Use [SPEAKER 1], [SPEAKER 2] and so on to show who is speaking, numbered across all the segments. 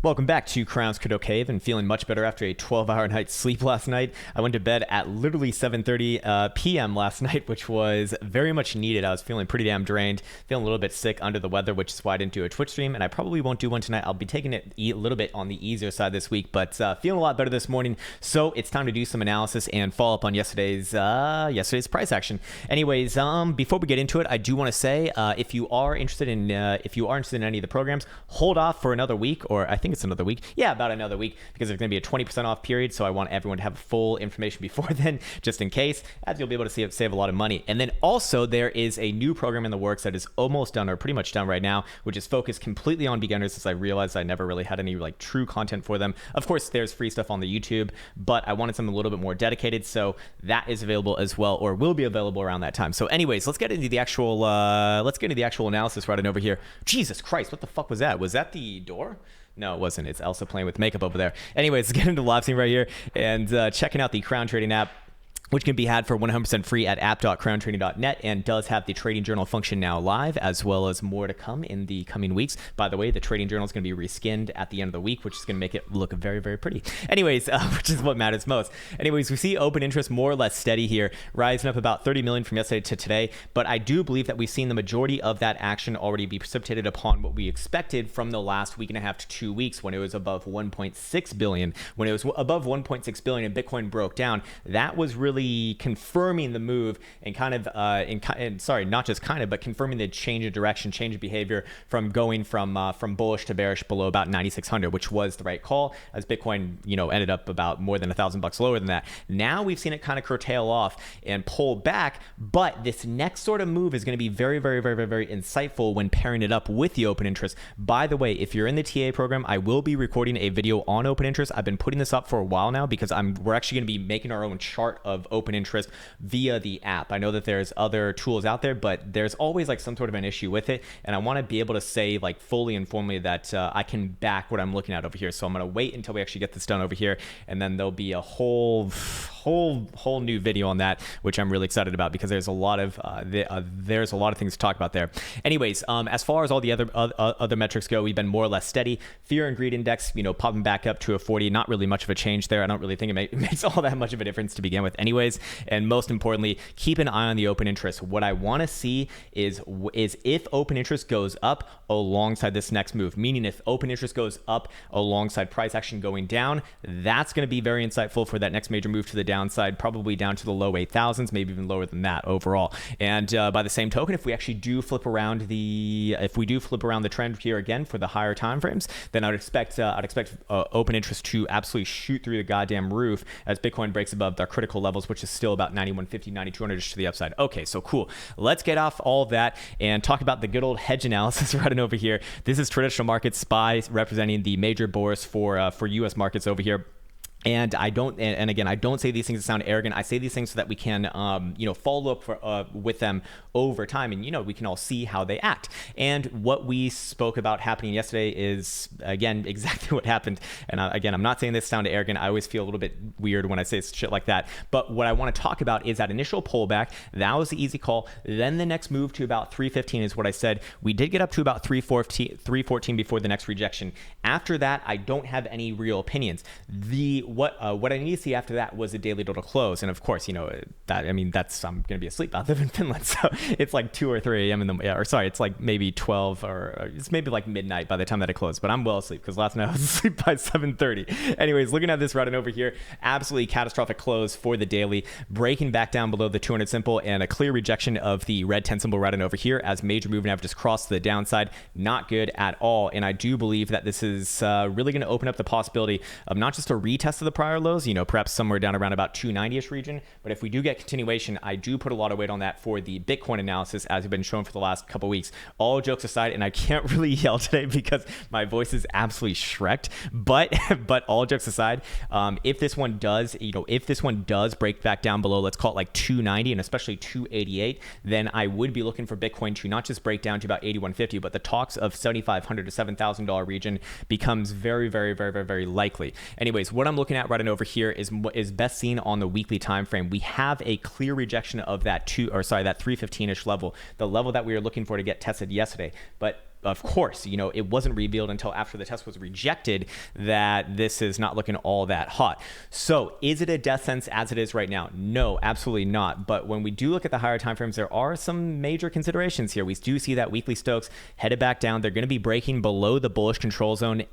[SPEAKER 1] Welcome back to Krown's Crypto Cave, and feeling much better after a 12-hour night's sleep last night. I went to bed at literally 7:30 p.m. last night, which was very much needed. I was feeling pretty damn drained, feeling a little bit sick under the weather, which is why I didn't do a Twitch stream, and I probably won't do one tonight. I'll be taking it a little bit on the easier side this week, but feeling a lot better this morning, so it's time to do some analysis and follow up on yesterday's price action. Anyways, before we get into it, I do want to say if you are interested in any of the programs, hold off for another week, or I think it's another week. Yeah, about another week, because there's going to be a 20% off period. So I want everyone to have full information before then, just in case, as you'll be able to save a lot of money. And then also there is a new program in the works that is almost done, or pretty much done right now, which is focused completely on beginners, since I realized I never really had any like true content for them. Of course, there's free stuff on the YouTube, but I wanted something a little bit more dedicated. So that is available as well, or will be available around that time. So anyways, let's get into the actual analysis right over here. Jesus Christ, what the fuck was that? Was that the door? No, it wasn't. It's Elsa playing with makeup over there. Anyways, let's get into the live stream right here and checking out the Krown trading app, which can be had for 100% free at app.crowntrading.net, and does have the trading journal function now live, as well as more to come in the coming weeks. By the way, the trading journal is going to be reskinned at the end of the week, which is going to make it look very, very pretty. Anyways, which is what matters most. Anyways, we see open interest more or less steady here, rising up about 30 million from yesterday to today. But I do believe that we've seen the majority of that action already be precipitated upon what we expected from the last week and a half to 2 weeks, when it was above 1.6 billion. When it was above 1.6 billion and Bitcoin broke down, that was really confirming the move, and confirming the change of direction, change of behavior from going from bullish to bearish below about 9,600, which was the right call, as Bitcoin ended up about more than $1,000 lower than that. Now we've seen it kind of curtail off and pull back, but this next sort of move is going to be very, very, very, very, very insightful when pairing it up with the open interest. By the way, if you're in the TA program, I will be recording a video on open interest. I've been putting this up for a while now, because we're actually going to be making our own chart of open interest via the app. I know that there's other tools out there, but there's always like some sort of an issue with it, and I want to be able to say like fully and formally that I can back what I'm looking at over here. So I'm going to wait until we actually get this done over here, and then there'll be a whole new video on that, which I'm really excited about, because there's a lot of things to talk about there. Anyways, as far as all the other metrics go, we've been more or less steady. Fear and greed index, popping back up to a 40. Not really much of a change there. I don't really think it makes all that much of a difference to begin with anyways. And most importantly, keep an eye on the open interest. What I want to see is if open interest goes up alongside this next move, meaning if open interest goes up alongside price action going down, that's going to be very insightful for that next major move to the downside, probably down to the low 8,000s, maybe even lower than that overall. And by the same token, if we actually do flip around the trend here again for the higher time frames, then I'd expect open interest to absolutely shoot through the goddamn roof as Bitcoin breaks above their critical levels, which is still about 9150, 9200 just to the upside. Okay, so cool. Let's get off all of that and talk about the good old hedge analysis right over here. This is traditional market SPY representing the major bourse for U.S. markets over here. And again, I don't say these things to sound arrogant. I say these things so that we can, follow up with them over time, and we can all see how they act. And what we spoke about happening yesterday is, again, exactly what happened. And again, I'm not saying this to sound arrogant. I always feel a little bit weird when I say shit like that. But what I want to talk about is that initial pullback. That was the easy call. Then the next move to about 315 is what I said. We did get up to about 314 before the next rejection. After that, I don't have any real opinions. What I need to see after that was a daily total close, and of course, I'm gonna be asleep. I live in Finland, so it's like 2 or 3 a.m. It's like maybe 12 or it's maybe like midnight by the time that it closed. But I'm well asleep because last night I was asleep by 7:30. Anyways, looking at this right over here, absolutely catastrophic close for the daily, breaking back down below the 200 symbol, and a clear rejection of the red 10 symbol right over here as major moving averages cross to the downside. Not good at all, and I do believe that this is really going to open up the possibility of not just a retest of the prior lows, perhaps somewhere down around about 290-ish region. But if we do get continuation, I do put a lot of weight on that for the Bitcoin analysis, as we've been shown for the last couple weeks. All jokes aside, and I can't really yell today because my voice is absolutely shreked, but all jokes aside, if this one does break back down below, let's call it like 290 and especially 288, then I would be looking for Bitcoin to not just break down to about 8150, but the talks of $7,500 to $7,000 region becomes very, very, very, very, very likely. Anyways, what I'm looking at right over here is best seen on the weekly time frame. We have a clear rejection of that 315-ish level, the level that we were looking for to get tested yesterday. But of course, it wasn't revealed until after the test was rejected that this is not looking all that hot. So is it a death sentence as it is right now? No, absolutely not. But when we do look at the higher timeframes, there are some major considerations here. We do see that weekly Stokes headed back down. They're going to be breaking below the bullish control zone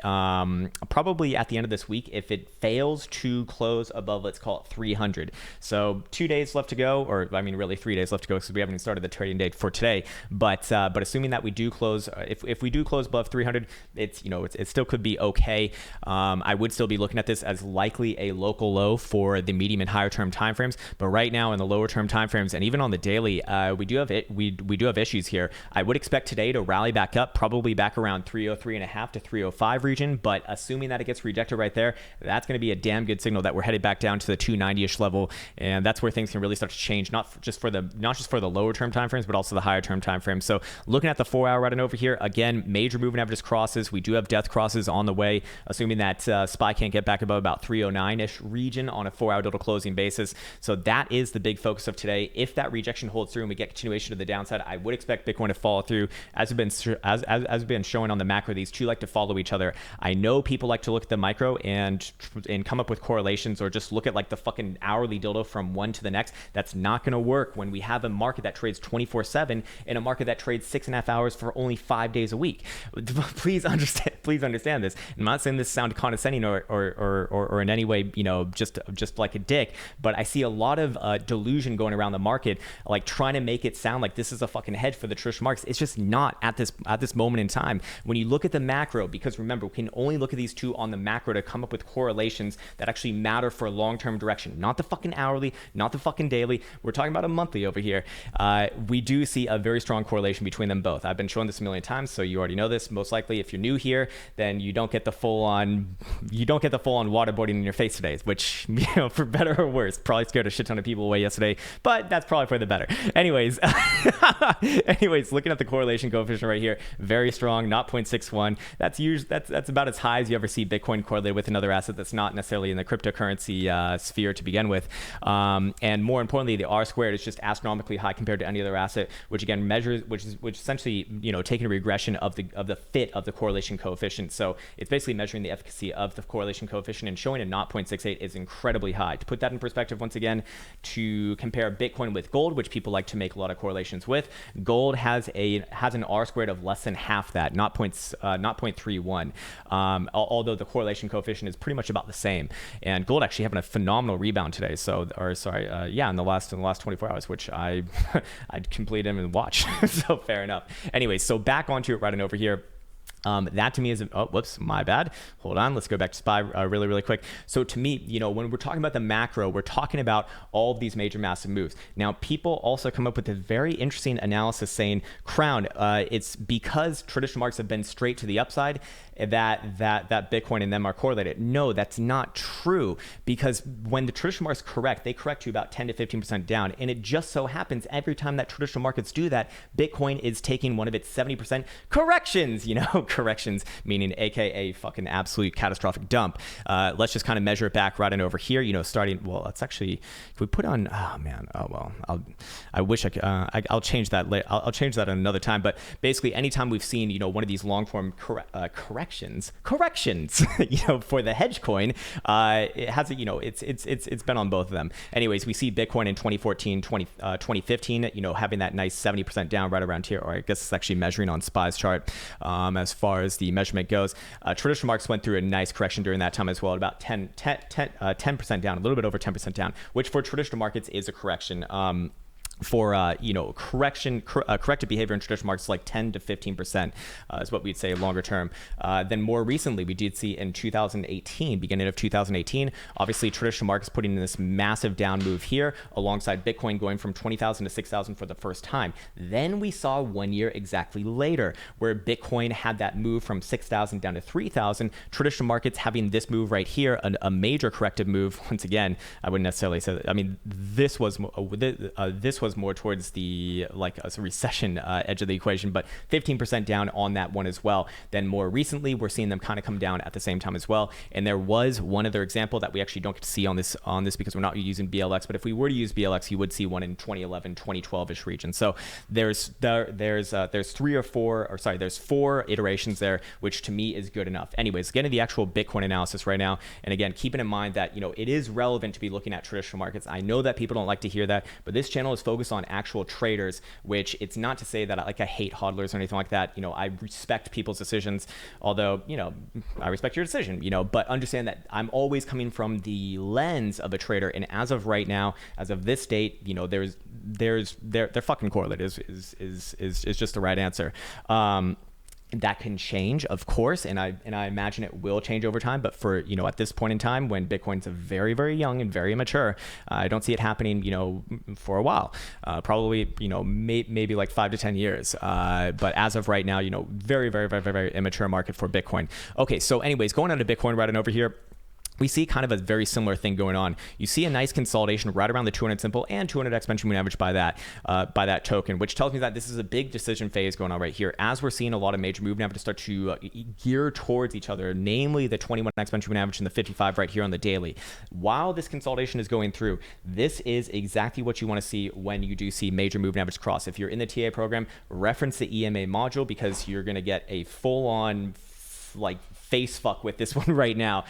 [SPEAKER 1] probably at the end of this week if it fails to close above, let's call it 300. So 2 days left to go, or I mean really 3 days left to go because we haven't even started the trading day for today. But assuming that we do close, if we do close above 300, it still could be okay. I would still be looking at this as likely a local low for the medium and higher term timeframes. But right now in the lower term timeframes and even on the daily, we do have issues here. I would expect today to rally back up, probably back around 303.5 to 305 region. But assuming that it gets rejected right there, that's going to be a damn good signal that we're headed back down to the 290-ish level, and that's where things can really start to change. Not just for the lower term timeframes, but also the higher term timeframes. So looking at the 4-hour right on over here, again, major moving averages crosses. We do have death crosses on the way, assuming that SPY can't get back above about 309-ish region on a 4-hour total closing basis. So that is the big focus of today. If that rejection holds through and we get continuation to the downside, I would expect Bitcoin to follow through. As been showing on the macro, these two like to follow each other. I know people like to look at the micro and come up with correlations, or just look at like the fucking hourly dildo from one to the next. That's not going to work when we have a market that trades 24/7 and a market that trades 6.5 hours for only 5 days a week. Please understand this. I'm not saying this sound condescending or in any way, just like a dick, but I see a lot of delusion going around the market, like trying to make it sound like this is a fucking hedge for the traditional markets. It's just not at this moment in time. When you look at the macro, because remember, we can only look at these two on the macro to come up with correlations that actually matter for long-term direction, not the fucking hourly, not the fucking daily. We're talking about a monthly over here. We do see a very strong correlation between them both. I've been showing this a million times, so you already know this. Most likely, if you're new here, then you don't get the full-on waterboarding in your face today, which, for better or worse, probably scared a shit ton of people away yesterday, but that's probably for the better. Anyways, looking at the correlation coefficient right here, very strong, not 0.61. That's about as high as you ever see Bitcoin correlated with another asset that's not necessarily in the cryptocurrency sphere to begin with. And more importantly, the R squared is just astronomically high compared to any other asset, which again measures, which essentially, taking a regression of the fit of the correlation coefficient. So it's basically measuring the efficacy of the correlation coefficient, and showing a 0.68 is incredibly high. To put that in perspective, once again, to compare Bitcoin with gold, which people like to make a lot of correlations with, gold has an R squared of less than half that, not 0.31. Although the correlation coefficient is pretty much about the same. And gold actually having a phenomenal rebound today. In the last 24 hours, which I completed and watched. So fair enough. Anyway, so back onto it right on over here. That to me is, whoops, my bad. Hold on, let's go back to SPY really, really quick. So to me, when we're talking about the macro, we're talking about all of these major massive moves. Now, people also come up with a very interesting analysis saying, Krown, it's because traditional markets have been straight to the upside that Bitcoin and them are correlated. No, that's not true, because when the traditional markets correct, they correct to about 10 to 15% down. And it just so happens every time that traditional markets do that, Bitcoin is taking one of its 70% corrections, corrections, meaning AKA fucking absolute catastrophic dump. Let's just kind of measure it back right on over here, starting, well, let's actually, if we put on, I wish I could, I'll change that later. I'll change that another time. But basically, anytime we've seen, one of these long form corrections, for the hedge coin, it has, it's been on both of them. Anyways, we see Bitcoin in 2014, 2015, having that nice 70% down right around here, or I guess it's actually measuring on SPY's chart, as far as the measurement goes. Traditional markets went through a nice correction during that time as well, at about 10% down, a little bit over 10% down, which for traditional markets is a correction. For corrected behavior in traditional markets, like 10 to 15% is what we'd say longer term. Then more recently, we did see in 2018, beginning of 2018, obviously traditional markets putting in this massive down move here, alongside Bitcoin going from 20,000 to 6,000 for the first time. Then we saw 1 year exactly later, where Bitcoin had that move from 6,000 down to 3,000. Traditional markets having this move right here, a major corrective move. Once again, I wouldn't necessarily say that. I mean, this was was more towards the like a recession edge of the equation, but 15% down on that one as well. Then more recently, we're seeing them kind of come down at the same time as well. And there was one other example that we actually don't get to see on this because we're not using BLX. But if we were to use BLX, you would see one in 2011, 2012-ish region. So there's four iterations there, which to me is good enough. Anyways, getting the actual Bitcoin analysis right now. And again, keeping in mind that, it is relevant to be looking at traditional markets. I know that people don't like to hear that, but this channel is focused on actual traders, which it's not to say that I hate hodlers or anything like that. I respect people's decisions, although, I respect your decision, but understand that I'm always coming from the lens of a trader. And as of right now, as of this date, they're fucking correlated is just the right answer. That can change, of course, and I imagine it will change over time. But for at this point in time, when Bitcoin's very, very young and very immature, I don't see it happening for a while. Probably maybe like 5 to 10 years. But as of right now, very, very, very, very, very immature market for Bitcoin. Okay, so anyways, going on to Bitcoin right on over here. We see kind of a very similar thing going on. You see a nice consolidation right around the 200 simple and 200 exponential moving average by that token, which tells me that this is a big decision phase going on right here, as we're seeing a lot of major moving averages start to gear towards each other, namely the 21 exponential moving average and the 55 right here on the daily. While this consolidation is going through, this is exactly what you want to see when you do see major moving average cross. If you're in the TA program, reference the EMA module, because you're going to get a full-on face fuck with this one right now,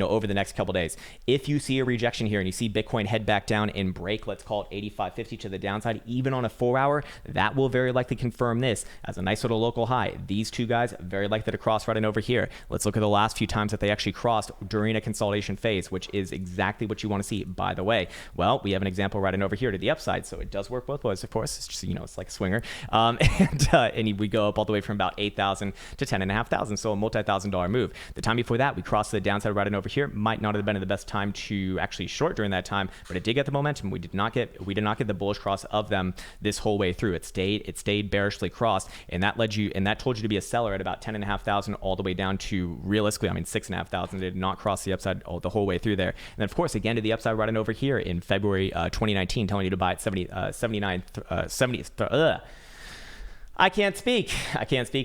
[SPEAKER 1] over the next couple days. If you see a rejection here and you see Bitcoin head back down and break, let's call it 85.50 to the downside, even on a 4 hour, that will very likely confirm this as a nice little local high. These two guys very likely to cross right in over here. Let's look at the last few times that they actually crossed during a consolidation phase, which is exactly what you want to see, by the way. Well, we have an example right in over here to the upside, so it does work both ways, of course. It's just, it's like a swinger. And we go up all the way from about 8,000 to 10,500, so a multi-$1,000 move. The time before that, we crossed the downside right in over here. Might not have been the best time to actually short during that time, but it did get the momentum. We did not get the bullish cross of them this whole way through. It stayed bearishly crossed, and that told you to be a seller at about 10,500 all the way down to realistically, 6,500. It did not cross the upside the whole way through there. And then of course, again to the upside right in over here in February 2019, telling you to buy at 70. I can't speak,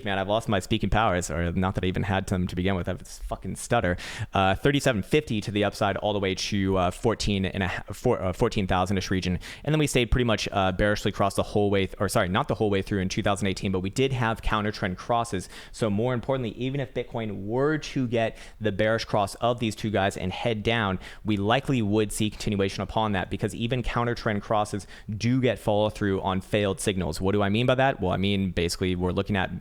[SPEAKER 1] man. I've lost my speaking powers, or not that I even had them to begin with. I have this fucking stutter. 37.50 to the upside all the way to 14,000-ish region. And then we stayed pretty much bearishly crossed the whole way, not the whole way through in 2018, but we did have counter trend crosses. So more importantly, even if Bitcoin were to get the bearish cross of these two guys and head down, we likely would see continuation upon that, because even counter trend crosses do get follow through on failed signals. What do I mean by that? Well, basically we're looking at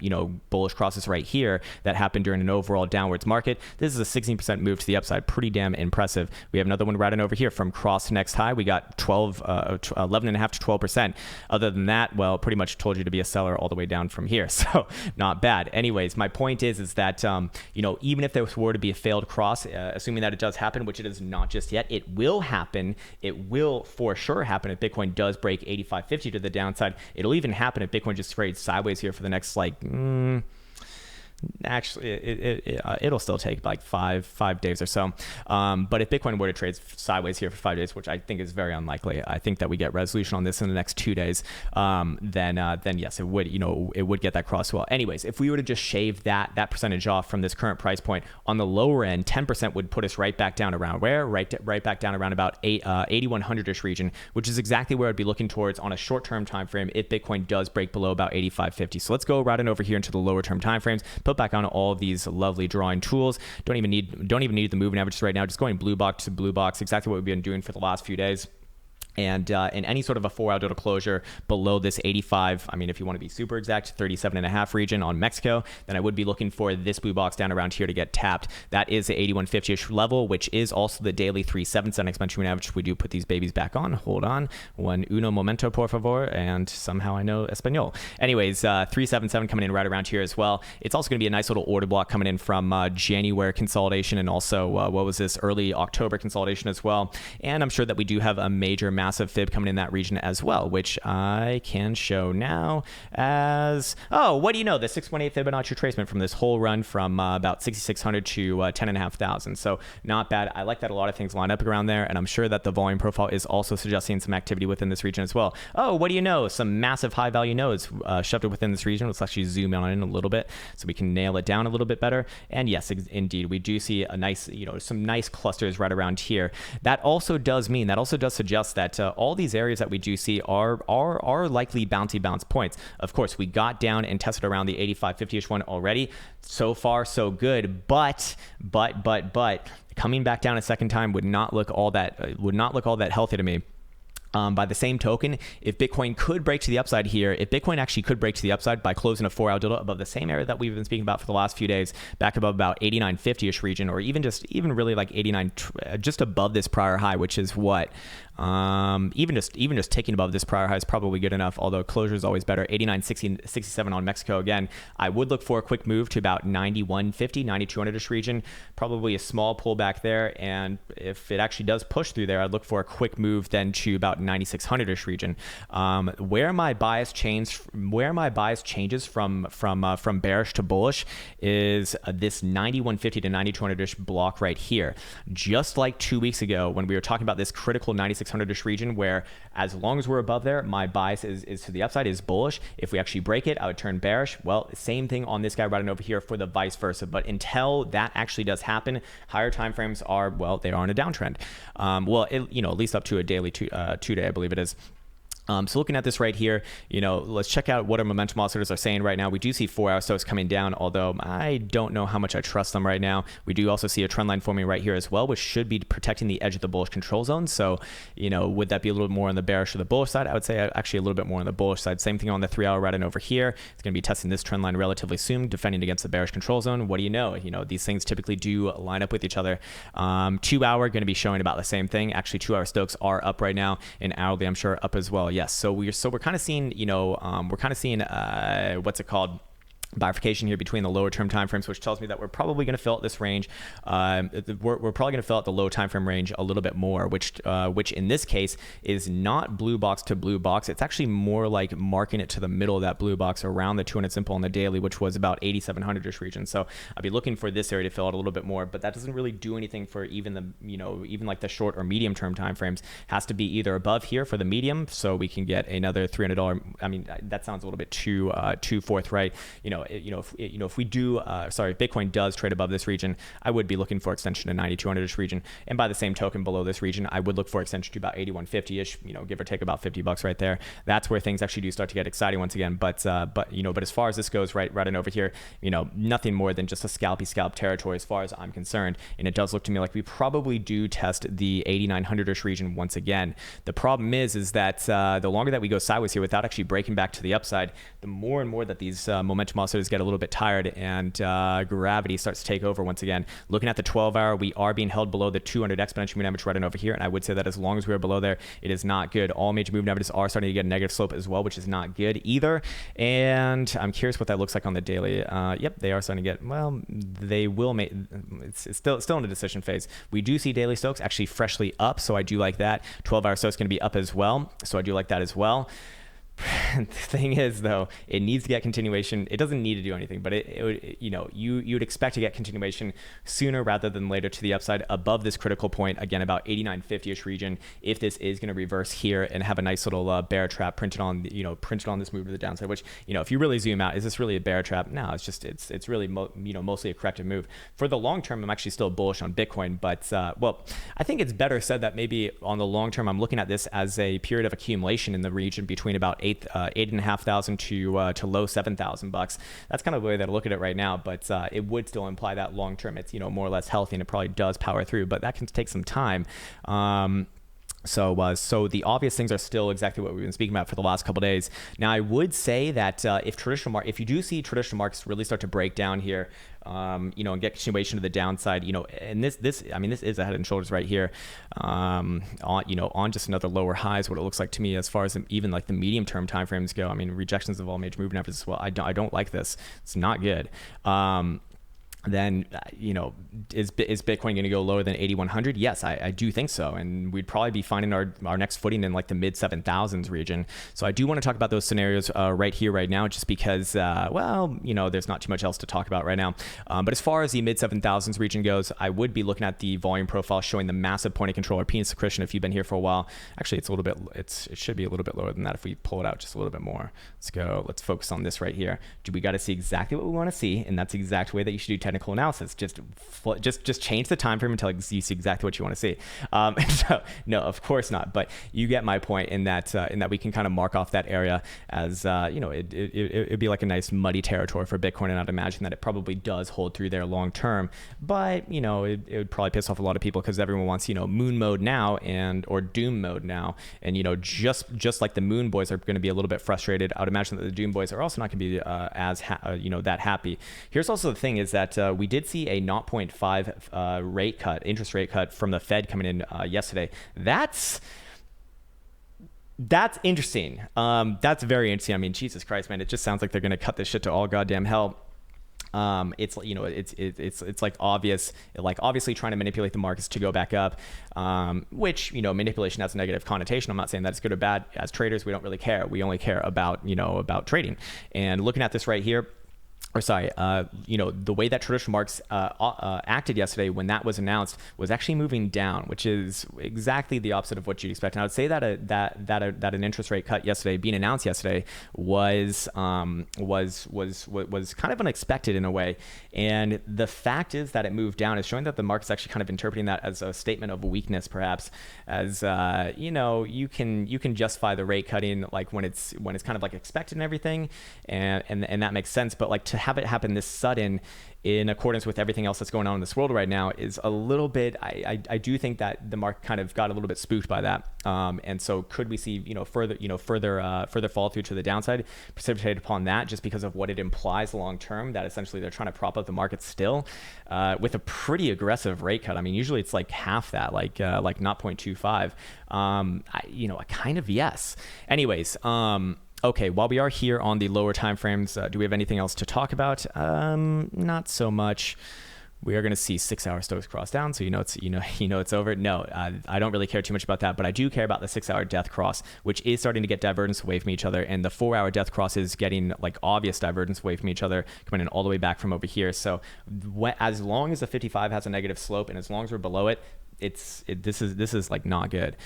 [SPEAKER 1] bullish crosses right here that happened during an overall downwards market. This is a 16% move to the upside, pretty damn impressive. We have another one right in over here from cross to next high. We got 11.5 to 12%. Other than that, well, pretty much told you to be a seller all the way down from here, so not bad. Anyways, my point is that even if there were to be a failed cross, assuming that it does happen, which it is not just yet, it will happen. It will for sure happen if Bitcoin does break 85.50 to the downside. It'll even happen if Bitcoin just trades sideways here for the next actually it'll still take like five days or so, but if Bitcoin were to trade sideways here for 5 days, which I think is very unlikely, I think that we get resolution on this in the next 2 days, then yes, it would it would get that cross well. Anyways, if we were to just shave that percentage off from this current price point, on the lower end 10% would put us right back down around where right back down around about 8100-ish region, which is exactly where I'd be looking towards on a short-term time frame if Bitcoin does break below about 85.50. So let's go right in over here into the lower term time frames, put back on all of these lovely drawing tools. Don't even need the moving averages right now. Just going blue box to blue box, exactly what we've been doing for the last few days. And in any sort of a 4 hour total closure below this 85, if you want to be super exact, 37.5 region on Mexico, then I would be looking for this blue box down around here to get tapped. That is the 81.50-ish level, which is also the daily 377 exponential average. We do put these babies back on. Hold on. Uno momento, por favor. And somehow I know Espanol. Anyways, 377 coming in right around here as well. It's also going to be a nice little order block coming in from January consolidation, and also, early October consolidation as well. And I'm sure that we do have a major massive massive fib coming in that region as well, which I can show now as, oh, what do you know? The 6.8 Fibonacci retracement from this whole run from about 6,600 to 10,500. So not bad. I like that a lot of things line up around there, and I'm sure that the volume profile is also suggesting some activity within this region as well. Oh, what do you know? Some massive high value nodes shoved within this region. Let's actually zoom in a little bit so we can nail it down a little bit better. And yes, indeed, we do see a nice, some nice clusters right around here. That also does suggest that all these areas that we do see are likely bouncy bounce points. Of course, we got down and tested around the 85.50-ish one already. So far, so good. But coming back down a second time would not look all that healthy to me. By the same token, if Bitcoin could break to the upside here, if Bitcoin actually could break to the upside by closing a 4-hour dildo above the same area that we've been speaking about for the last few days, back above about 89.50-ish region, or even really like 89, just above this prior high, which is what, even just ticking above this prior high is probably good enough, although closure is always better. 89.67 on Mexico again. I would look for a quick move to about 91.50, 9200-ish region, probably a small pullback there, and if it actually does push through there, I'd look for a quick move then to about 9600-ish region. Where my bias changes from bearish to bullish is this 9150 to 9200-ish block right here. Just like 2 weeks ago when we were talking about this critical 9600-ish region, where as long as we're above there, my bias is to the upside, is bullish. If we actually break it, I would turn bearish. Well, same thing on this guy right over here for the vice versa. But until that actually does happen, higher time frames are, well, they are on a downtrend. At least up to a daily two-day, I believe it is. So looking at this right here, let's check out what our momentum oscillators are saying right now. We do see 4-hour stocks coming down, although I don't know how much I trust them right now. We do also see a trend line forming right here as well, which should be protecting the edge of the bullish control zone. So, would that be a little bit more on the bearish or the bullish side? I would say actually a little bit more on the bullish side. Same thing on the 3-hour right and over here. It's going to be testing this trend line relatively soon, defending against the bearish control zone. What do you know? These things typically do line up with each other. 2-hour going to be showing about the same thing. Actually, 2-hour stocks are up right now, and hourly I'm sure up as well. Yes. So we're kind of seeing, what's it called? Bifurcation here between the lower term timeframes, which tells me that we're probably going to fill out this range. We're probably going to fill out the low time frame range a little bit more, which in this case is not blue box to blue box. It's actually more like marking it to the middle of that blue box around the 200 simple on the daily, which was about 8700-ish region. So I'd be looking for this area to fill out a little bit more, but that doesn't really do anything for even the even like the short or medium term timeframes. Has to be either above here for the medium, so we can get another $300. I mean, that sounds a little bit too forthright. If we do, if Bitcoin does trade above this region, I would be looking for extension to 9200-ish region. And by the same token, below this region, I would look for extension to about 8150-ish, give or take about $50 right there. That's where things actually do start to get exciting once again. But as far as this goes, right and over here, nothing more than just a scalp territory as far as I'm concerned. And it does look to me like we probably do test the 8900-ish region once again. The problem is that the longer that we go sideways here without actually breaking back to the upside, the more and more that these momentum oscillators get a little bit tired and gravity starts to take over once again. Looking at the 12-hour, we are being held below the 200 exponential moving average right and over here, and I would say that as long as we're below there, it is not good. All major moving averages are starting to get a negative slope as well, which is not good either. And I'm curious what that looks like on the daily. Yep, they are starting to get, well, they will make, it's still in the decision phase. We do see daily stocks actually freshly up, so I do like that. 12-hour stocks going to be up as well, so I do like that as well. The thing is, though, it needs to get continuation. It doesn't need to do anything, but you'd expect to get continuation sooner rather than later to the upside above this critical point, again, about 8950-ish region, if this is going to reverse here and have a nice little bear trap printed on this move to the downside, which, if you really zoom out, is this really a bear trap? No, it's really mostly a corrective move. For the long term, I'm actually still bullish on Bitcoin, but I think it's better said that maybe on the long term, I'm looking at this as a period of accumulation in the region between about 8,500 to low $7,000. That's kind of the way that I look at it right now, but it would still imply that long term it's more or less healthy, and it probably does power through, but that can take some time. So the obvious things are still exactly what we've been speaking about for the last couple of days. Now, I would say that if you do see traditional markets really start to break down here, and get continuation to the downside, and this is a head and shoulders right here, on just another lower high is what it looks like to me as far as even like the medium term timeframes go. I mean, rejections of all major moving averages as well. I don't like this. It's not good. then is Bitcoin going to go lower than 8,100? Yes, I do think so, and we'd probably be finding our next footing in like the mid 7,000s region. So I do want to talk about those scenarios right here, right now, just because there's not too much else to talk about right now. But as far as the mid 7,000s region goes, I would be looking at the volume profile showing the massive point of control or penis accretion. If you've been here for a while, actually it should be a little bit lower than that if we pull it out just a little bit more. Let's focus on this right here. We got to see exactly what we want to see, and that's the exact way that you should do technical analysis. Just change the time frame until you see exactly what you want to see. So no, of course not. But you get my point in that we can kind of mark off that area as it'd be like a nice muddy territory for Bitcoin, and I'd imagine that it probably does hold through there long term. But it would probably piss off a lot of people because everyone wants moon mode now or doom mode now, and just like the moon boys are going to be a little bit frustrated, I would imagine that the doom boys are also not going to be that happy. Here's also the thing is that we did see a 0.5 interest rate cut from the Fed coming in yesterday. That's interesting. That's very interesting. I mean, Jesus Christ, man, it just sounds like they're going to cut this shit to all goddamn hell. It's like obvious, like obviously trying to manipulate the markets to go back up, which manipulation has a negative connotation. I'm not saying that it's good or bad. As traders, we don't really care. We only care about trading. And looking at this right here, the way that traditional markets acted yesterday when that was announced was actually moving down, which is exactly the opposite of what you'd expect. And I would say that an interest rate cut yesterday, being announced yesterday, was kind of unexpected in a way. And the fact is that it moved down is showing that the market's actually kind of interpreting that as a statement of weakness, perhaps, as you can justify the rate cutting like when it's kind of like expected and everything, and that makes sense. But like to have it happen this sudden in accordance with everything else that's going on in this world right now is a little bit, I do think that the market kind of got a little bit spooked by that. And so could we see, further fall through to the downside precipitated upon that, just because of what it implies long term, that essentially they're trying to prop up the market still with a pretty aggressive rate cut. I mean, usually it's like half that, like 0.25. Kind of yes. Anyways, okay, while we are here on the lower time frames, do we have anything else to talk about? Not so much. We are going to see 6-hour Stokes cross down, so it's over. No, I don't really care too much about that, but I do care about the 6-hour death cross, which is starting to get divergence away from each other, and the 4-hour death cross is getting like obvious divergence away from each other, coming in all the way back from over here. So as long as the 55 has a negative slope, and as long as we're below it, this is like not good.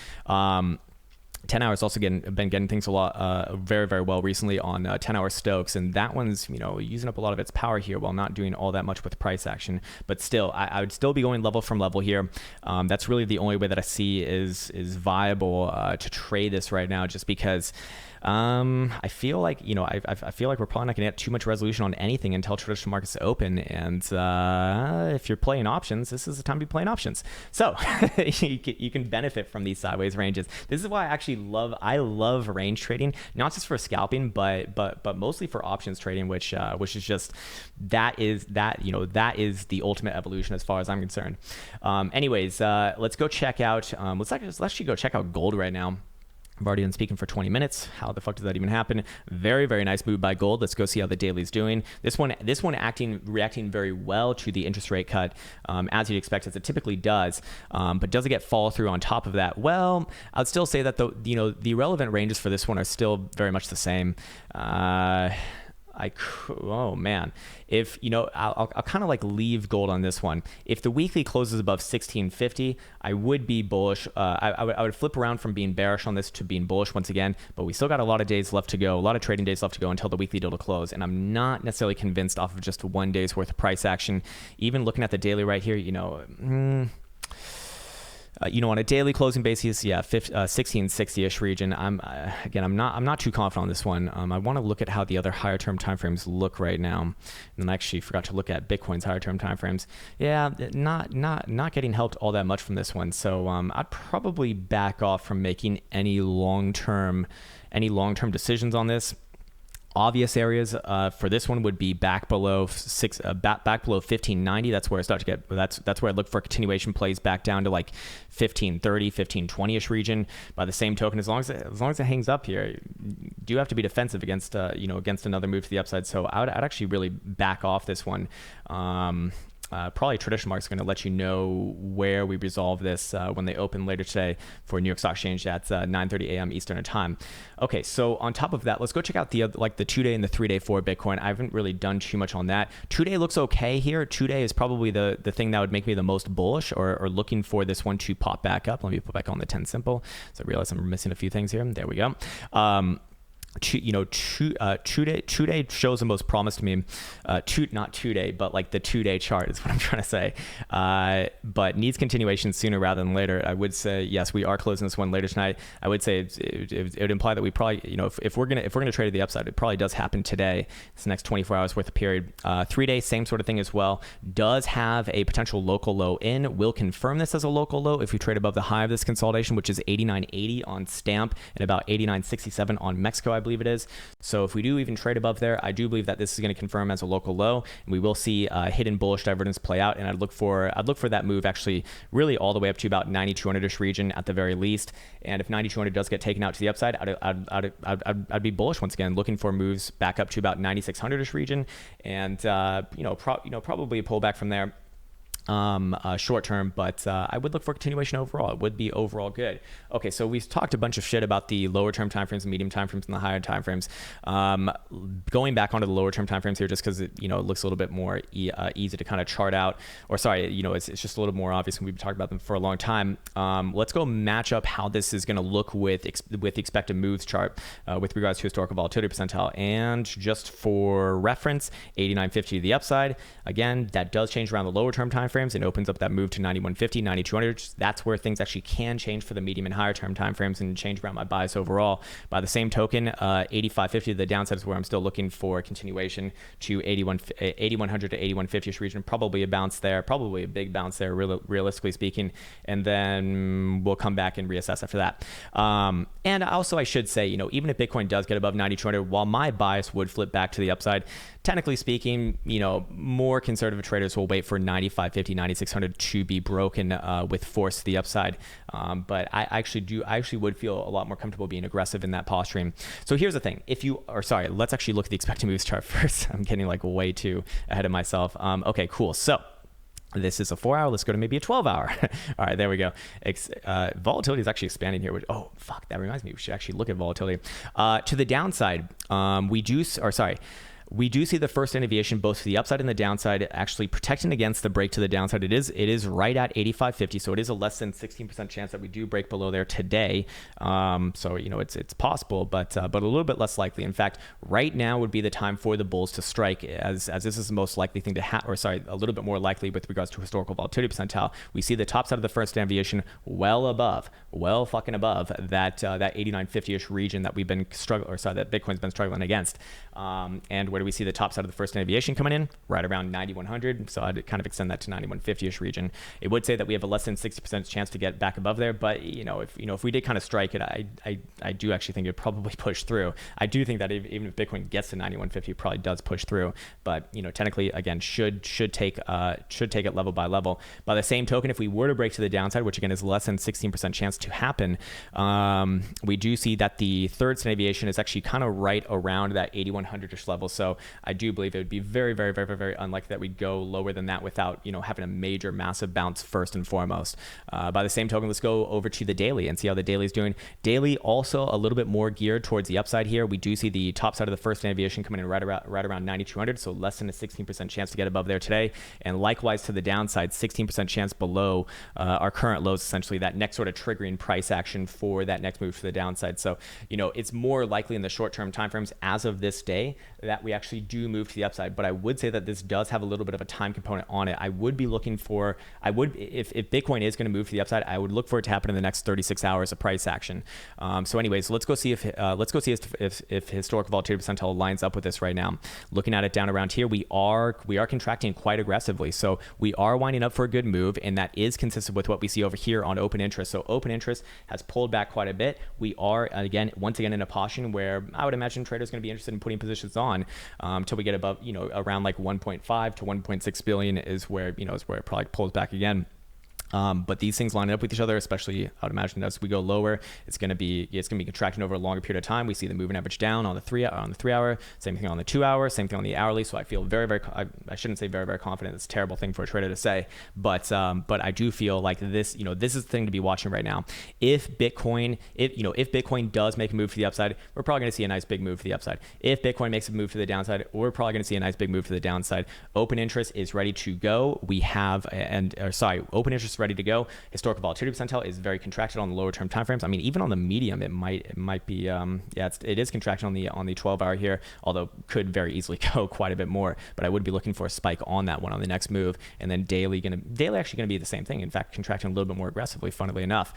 [SPEAKER 1] 10 hours also been getting things a lot very, very well recently on 10-hour Stokes, and that one's using up a lot of its power here while not doing all that much with price action. But still, I would still be going level from level here. That's really the only way that I see is viable to trade this right now, just because I feel like I feel like we're probably not going to get too much resolution on anything until traditional markets open. And if you're playing options, this is the time to be playing options. So you can benefit from these sideways ranges. This is why I love range trading, not just for scalping, but mostly for options trading, which is just that is the ultimate evolution as far as I'm concerned. Anyways, let's go check out. Let's actually go check out gold right now. I've already been speaking for 20 minutes. How the fuck did that even happen? Very, very nice move by gold. Let's go see how the daily's doing. This one reacting very well to the interest rate cut, as you'd expect, as it typically does. But does it get follow through on top of that? Well, I'd still say that the relevant ranges for this one are still very much the same. Oh man, if I'll kind of like leave gold on this one. If the weekly closes above 1650, I would be bullish. I would flip around from being bearish on this to being bullish once again, but we still got a lot of days left to go, a lot of trading days left to go until the weekly deal to close, and I'm not necessarily convinced off of just 1 day's worth of price action. Even looking at the daily right here, on a daily closing basis, 1660-ish region. I'm not too confident on this one. I want to look at how the other higher term timeframes look right now, and I actually forgot to look at Bitcoin's higher term timeframes. Yeah, not getting helped all that much from this one. So I'd probably back off from making any long term decisions on this. Obvious areas for this one would be back below back below 1590. That's where I start to get. That's where I look for continuation plays back down to like 1530, 1520ish region. By the same token, as long as it hangs up here, you do have to be defensive against against another move to the upside. So I'd actually really back off this one. Probably traditional markets are going to let you know where we resolve this when they open later today for New York Stock Exchange at 9:30 a.m. Eastern time. Okay, so on top of that, let's go check out the 2-day and the 3-day for Bitcoin. I haven't really done too much on that. 2-day looks okay here. 2-day is probably the thing that would make me the most bullish or looking for this one to pop back up. Let me put back on the 10 simple. So I realize I'm missing a few things here. There we go. Two-day shows the most promise to me. Not 2-day, but like the 2-day chart is what I'm trying to say. But needs continuation sooner rather than later. I would say yes, we are closing this one later tonight. I would say it would imply that we probably, if we're gonna trade at the upside, it probably does happen today. It's the next 24 hours worth of period. 3-day, same sort of thing as well. Does have a potential local low in. Will confirm this as a local low if we trade above the high of this consolidation, which is 89.80 on Stamp and about 89.67 on Mexico, I believe it is. So if we do even trade above there, I do believe that this is going to confirm as a local low, and we will see hidden bullish divergence play out. And I'd look for that move actually really all the way up to about 9200ish region at the very least. And if 9200 does get taken out to the upside, I'd be bullish once again, looking for moves back up to about 9600ish region, and probably a pullback from there. Short term, but I would look for continuation overall. It would be overall good. Okay, so we've talked a bunch of shit about the lower term timeframes, the medium timeframes, and the higher timeframes. Going back onto the lower term timeframes here, just because it looks a little bit more easy to kind of chart out, or sorry, it's just a little more obvious, and we've been talking about them for a long time. Let's go match up how this is going to look with the expected moves chart with regards to historical volatility percentile, and just for reference, 89.50 to the upside. Again, that does change around the lower term timeframes. It opens up that move to 9150, 9200. That's where things actually can change for the medium and higher term timeframes and change around my bias overall. By the same token, 8550 to the downside is where I'm still looking for continuation to 8100 to 8150ish region. Probably a bounce there, probably a big bounce there, realistically speaking. And then we'll come back and reassess after that. And also, I should say, even if Bitcoin does get above 9200, while my bias would flip back to the upside, technically speaking, more conservative traders will wait for 9550, 9600 to be broken with force to the upside. But I actually would feel a lot more comfortable being aggressive in that posturing. So here's the thing. Let's actually look at the expected moves chart first. I'm getting way too ahead of myself. Okay, cool. So this is a 4-hour. Let's go to maybe a 12-hour. All right, there we go. Volatility is actually expanding here. That reminds me. We should actually look at volatility. To the downside, we do see the first deviation both to the upside and the downside actually protecting against the break to the downside. It is right at 85.50, so it is a less than 16% chance that we do break below there today. So it's possible, but a little bit less likely. In fact, right now would be the time for the bulls to strike, as this is the most likely thing to a little bit more likely with regards to historical volatility percentile. We see the top side of the first deviation well fucking above that 89.50ish region that we've been that Bitcoin's been struggling against, and where do we see the top side of the first deviation coming in? Right around 9100. So I'd kind of extend that to 9150ish region. It would say that we have a less than 60% chance to get back above there, but if we did kind of strike it, I do actually think it'd probably push through. I do think that even if Bitcoin gets to 9150, it probably does push through. But technically, again, should take it level by level. By the same token, if we were to break to the downside, which again is less than 16% chance to happen, we do see that the third standard deviation is actually kind of right around that 8100ish level. So I do believe it would be very, very, very, very, very unlikely that we'd go lower than that without, having a major, massive bounce first and foremost. By the same token, let's go over to the daily and see how the daily is doing. Daily also a little bit more geared towards the upside here. We do see the top side of the first deviation coming in right around 9200, so less than a 16% chance to get above there today. And likewise to the downside, 16% chance below our current lows, essentially that next sort of triggering price action for that next move to the downside. So, it's more likely in the short-term timeframes as of this day that we actually do move to the upside, but I would say that this does have a little bit of a time component on it. I would be looking for, if Bitcoin is going to move to the upside, I would look for it to happen in the next 36 hours of price action. So anyways, let's go see if historical volatility percentile lines up with this right now. Looking at it down around here, we are contracting quite aggressively. So we are winding up for a good move, and that is consistent with what we see over here on open interest. So open interest has pulled back quite a bit. We are once again in a position where I would imagine traders going to be interested in putting positions on until we get above, around like 1.5 to 1.6 billion is where it probably pulls back again. But these things line up with each other, especially I would imagine as we go lower, it's going to be contracting over a longer period of time. We see the moving average down on the 3 hour, same thing on the 2 hour, same thing on the hourly. So I feel I shouldn't say very, very confident. It's a terrible thing for a trader to say, but I do feel like this, this is the thing to be watching right now. If Bitcoin does make a move to the upside, we're probably going to see a nice big move to the upside. If Bitcoin makes a move to the downside, we're probably going to see a nice big move to the downside. Open interest is ready to go. Open interest ready to go. Historical volatility percentile is very contracted on the lower term timeframes. I mean, even on the medium, it might be it is contracted on the 12 hour here, although could very easily go quite a bit more. But I would be looking for a spike on that one on the next move, and then daily actually going to be the same thing. In fact, contracting a little bit more aggressively, funnily enough.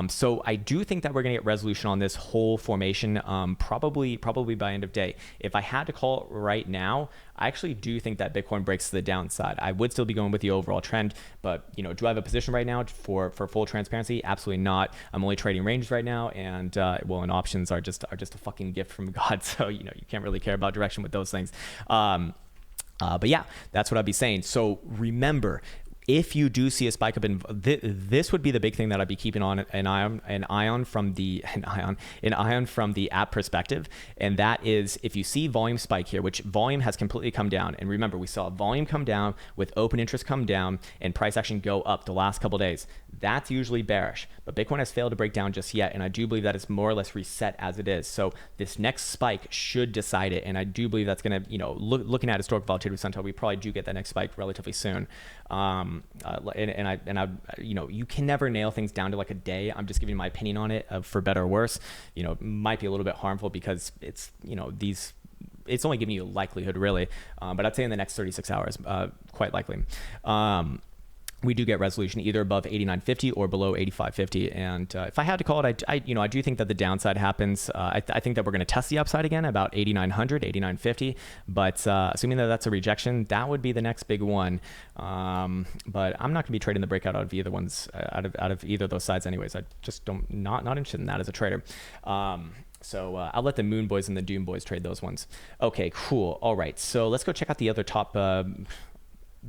[SPEAKER 1] So I do think that we're going to get resolution on this whole formation, probably by end of day. If I had to call it right now, I actually do think that Bitcoin breaks to the downside. I would still be going with the overall trend, but do I have a position right now for full transparency? Absolutely not. I'm only trading ranges right now, and and options are just a fucking gift from God. So you can't really care about direction with those things. But yeah, that's what I'd be saying. So remember, if you do see a spike up in this would be the big thing that I'd be keeping on an eye on from the app perspective, and that is if you see volume spike here, which volume has completely come down. And remember, we saw volume come down with open interest come down and price action go up the last couple of days. That's usually bearish, but Bitcoin has failed to break down just yet, and I do believe that it's more or less reset as it is. So this next spike should decide it, and I do believe that's going to, looking at historical volatility percentile, we probably do get that next spike relatively soon. You can never nail things down to like a day. I'm just giving you my opinion on it, for better or worse. Might be a little bit harmful because it's, it's only giving you a likelihood really, but I'd say in the next 36 hours, quite likely. We do get resolution either above 89.50 or below 85.50. And if I had to call it, I do think that the downside happens. I think that we're going to test the upside again about 8900, 89.50. But assuming that that's a rejection, that would be the next big one. But I'm not going to be trading the breakout out of either out of either of those sides anyways. I just not interested in that as a trader. So I'll let the Moon Boys and the Doom Boys trade those ones. Okay, cool. All right. So let's go check out the other top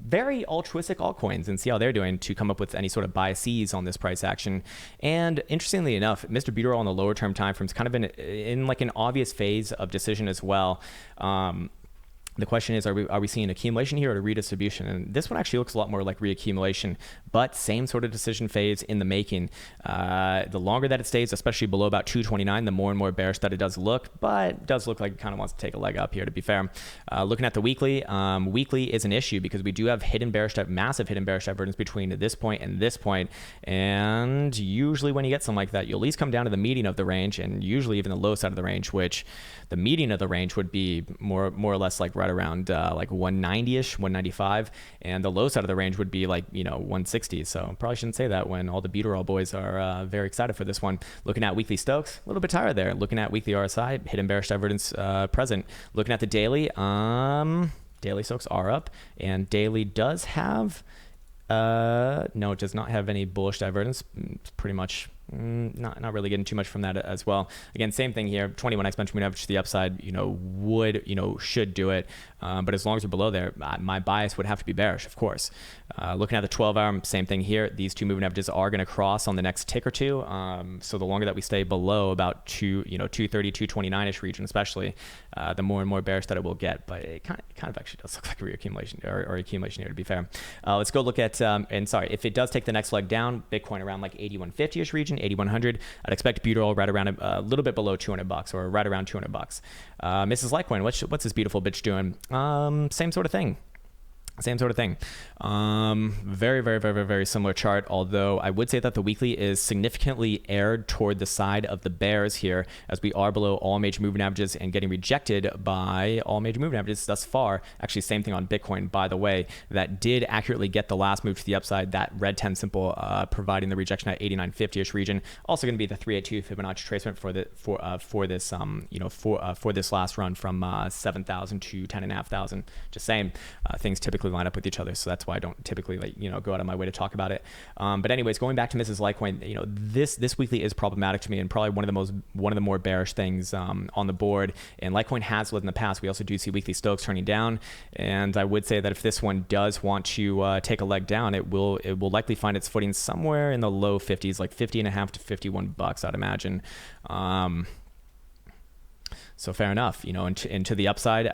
[SPEAKER 1] very altruistic altcoins and see how they're doing to come up with any sort of biases on this price action. And interestingly enough, Mr. Buterin on the lower term time frames kind of in like an obvious phase of decision as well. The question is, are we seeing accumulation here or redistribution? And this one actually looks a lot more like reaccumulation, but same sort of decision phase in the making. The longer that it stays, especially below about 229, the more and more bearish that it does look, but it does look like it kind of wants to take a leg up here, to be fair. Looking at the weekly, weekly is an issue because we do have massive hidden bearish divergence between this point and this point. And usually when you get something like that, you'll at least come down to the median of the range and usually even the low side of the range, which the median of the range would be more or less like right around like 190-ish, 195, and the low side of the range would be like 160. So probably shouldn't say that when all the Buterin boys are very excited for this one. Looking at weekly Stokes, a little bit tired there. Looking at weekly RSI, hidden bearish divergence present. Looking at the daily, daily Stokes are up, and daily does have no, it does not have any bullish divergence. It's pretty much not really getting too much from that as well. Again, same thing here. 21x Benjamin average to the upside, should do it. But as long as you're below there, my bias would have to be bearish, of course. Looking at the 12 hour, same thing here. These two moving averages are going to cross on the next tick or two. So the longer that we stay below about 230, 229-ish region, especially, the more and more bearish that it will get. But it kind of actually does look like a reaccumulation or accumulation here, to be fair. Let's go look at, if it does take the next leg down, Bitcoin around like 8150-ish region, 8100. I'd expect Buterin right around a little bit below $200 or right around $200. Mrs. Litecoin, what's this beautiful bitch doing? Same sort of thing. Very, very, very, very similar chart, although I would say that the weekly is significantly aired toward the side of the bears here, as we are below all major moving averages and getting rejected by all major moving averages thus far. Actually, same thing on Bitcoin, by the way, that did accurately get the last move to the upside, that red 10 simple providing the rejection at 8950-ish region. Also going to be the 382 Fibonacci retracement for this last run from 7,000 to 10,500. Just saying, things typically typically line up with each other. So that's why I don't typically go out of my way to talk about it. But anyways, going back to Mrs. Litecoin, this weekly is problematic to me and probably one of the more bearish things on the board. And Litecoin has led in the past. We also do see weekly Stochs turning down, and I would say that if this one does want to take a leg down, it will likely find its footing somewhere in the low 50s, like 50.5 to $51, I'd imagine. So fair enough, and to the upside,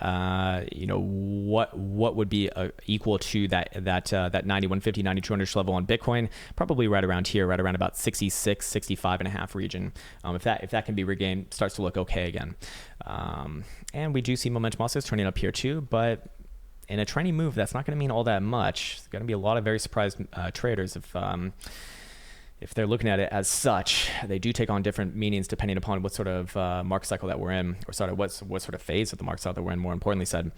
[SPEAKER 1] what would be equal to that 9150, 9200 level on Bitcoin? Probably right around here, right around about 66, 65 and a half region. If that can be regained, starts to look okay again. And we do see momentum also turning up here too, but in a trendy move, that's not going to mean all that much. There's going to be a lot of very surprised traders if they're looking at it as such. They do take on different meanings depending upon what sort of market cycle that we're in, or sort of what sort of phase of the market cycle that we're in, more importantly said.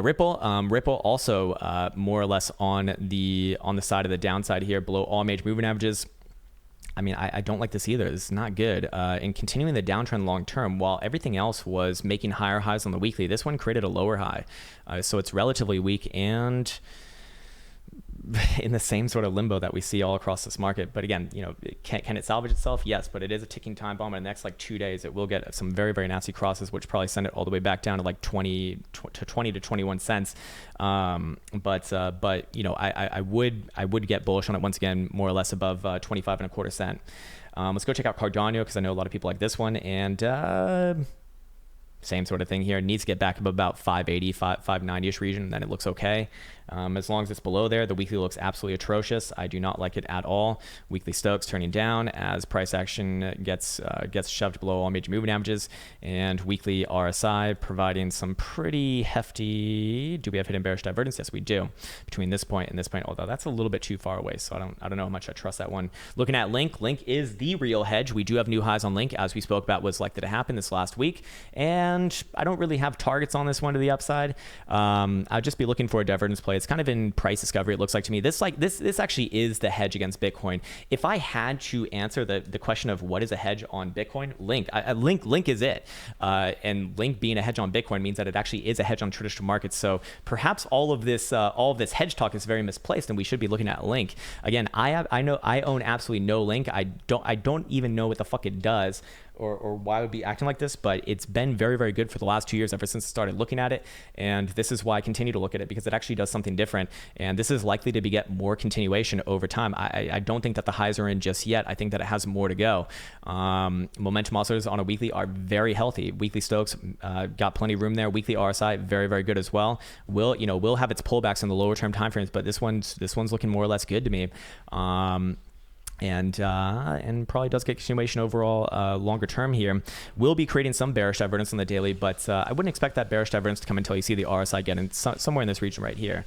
[SPEAKER 1] Ripple also more or less on the side of the downside here, below all major moving averages. I mean, I don't like this either. This is not good. And continuing the downtrend long term, while everything else was making higher highs on the weekly, this one created a lower high. So it's relatively weak and in the same sort of limbo that we see all across this market. But again, can it salvage itself? Yes, but it is a ticking time bomb. In the next 2 days, it will get some very, very nasty crosses, which probably send it all the way back down to 20 to 21 cents. But I would get bullish on it once again, more or less above 25.25 cents. Let's go check out Cardano, because I know a lot of people like this one, and same sort of thing here. It needs to get back up about 580, 590-ish region, and then it looks okay. As long as it's below there, the weekly looks absolutely atrocious. I do not like it at all. Weekly Stochs turning down as price action gets shoved below all major moving averages, and weekly RSI providing some pretty hefty. Do we have hidden bearish divergence? Yes, we do. Between this point and this point, although that's a little bit too far away, so I don't know how much I trust that one. Looking at Link is the real hedge. We do have new highs on Link, as we spoke about was likely to happen this last week, and I don't really have targets on this one to the upside. I'll just be looking for a divergence play. It's kind of in price discovery, it looks like to me. This actually is the hedge against Bitcoin. If I had to answer the question of what is a hedge on Bitcoin, Link is it. And Link being a hedge on Bitcoin means that it actually is a hedge on traditional markets. So perhaps all of this hedge talk is very misplaced, and we should be looking at Link. Again, I own absolutely no Link. I don't even know what the fuck it does, or why I would be acting like this, but it's been very, very good for the last 2 years ever since I started looking at it. And this is why I continue to look at it, because it actually does something different. And this is likely to get more continuation over time. I don't think that the highs are in just yet. I think that it has more to go. Momentum oscillators on a weekly are very healthy. Weekly Stochs got plenty of room there. Weekly RSI, very, very good as well. Will have its pullbacks in the lower term timeframes, but this one's looking more or less good to me. And probably does get continuation overall longer term here. We'll be creating some bearish divergence on the daily, but I wouldn't expect that bearish divergence to come until you see the RSI get in somewhere in this region right here.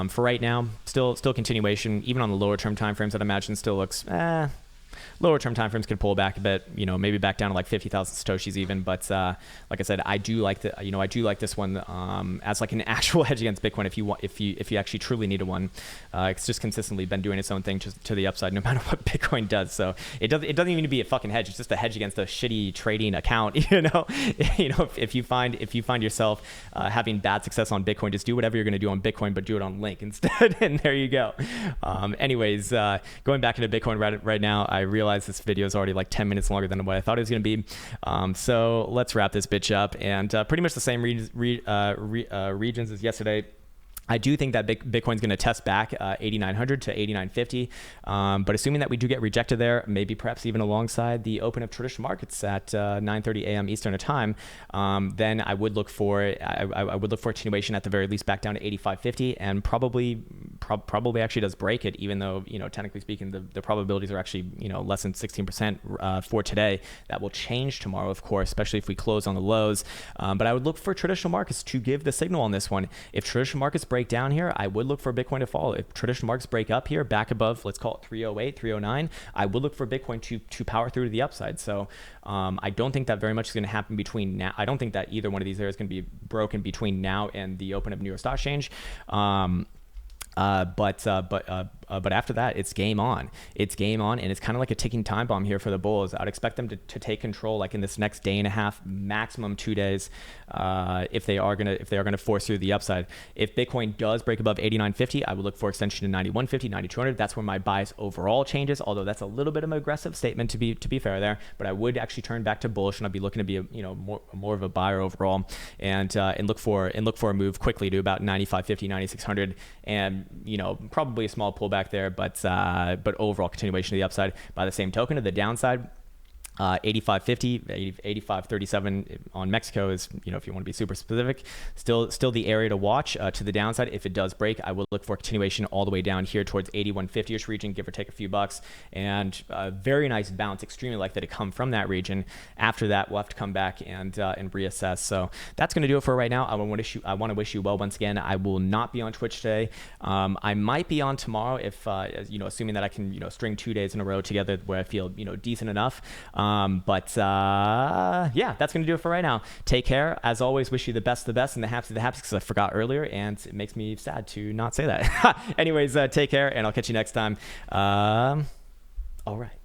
[SPEAKER 1] For right now, still continuation, even on the lower term timeframes, I'd imagine still looks lower term timeframes could pull back a bit, maybe back down to 50,000 satoshis even. But like I said, I do like this one as an actual hedge against Bitcoin. If you actually truly needed one, it's just consistently been doing its own thing to the upside, no matter what Bitcoin does. So it doesn't even need to be a fucking hedge. It's just a hedge against a shitty trading account. If you find yourself having bad success on Bitcoin, just do whatever you're going to do on Bitcoin, but do it on Link instead. And there you go. Anyways, going back into Bitcoin right now, I realize this video is already 10 minutes longer than what I thought it was going to be. So let's wrap this bitch up. And pretty much the same regions as yesterday. I do think that Bitcoin's going to test back 8,900 to 8,950, but assuming that we do get rejected there, maybe perhaps even alongside the open of traditional markets at 9:30 a.m. Eastern time, then I would look for a continuation at the very least back down to 8,550, and probably actually does break it, even though technically speaking the probabilities are actually less than 16% for today. That will change tomorrow, of course, especially if we close on the lows. But I would look for traditional markets to give the signal on this one. If traditional markets break down here, I would look for Bitcoin to fall. If traditional markets break up here back above, let's call it 308, 309, I would look for Bitcoin to power through to the upside. So I don't think that very much is going to happen between now. I don't think that either one of these areas is going to be broken between now and the open of New York Stock Exchange. But but after that, it's game on. It's game on, and it's kind of like a ticking time bomb here for the bulls. I'd expect them to take control like in this next day and a half, maximum 2 days, if they are gonna force through the upside. If Bitcoin does break above 89.50, I would look for extension to 91.50, 9200. That's where my bias overall changes. Although that's a little bit of an aggressive statement to be fair there, but I would actually turn back to bullish, and I'd be looking to be more of a buyer overall, and look for a move quickly to about 95.50, 9600, and probably a small pullback there, but overall continuation to the upside. By the same token, to the downside, 85.50, 85.37 on Mexico is, if you want to be super specific, still the area to watch. To the downside, if it does break, I will look for continuation all the way down here towards 81.50ish region, give or take a few bucks, and a very nice bounce. Extremely likely to come from that region. After that, we'll have to come back and reassess. So that's going to do it for right now. I want to wish you well once again. I will not be on Twitch today. I might be on tomorrow if assuming that I can string 2 days in a row together where I feel decent enough. Yeah, that's going to do it for right now. Take care. As always, wish you the best and the haps of the haps, because I forgot earlier, and it makes me sad to not say that. Anyways, take care, and I'll catch you next time. All right.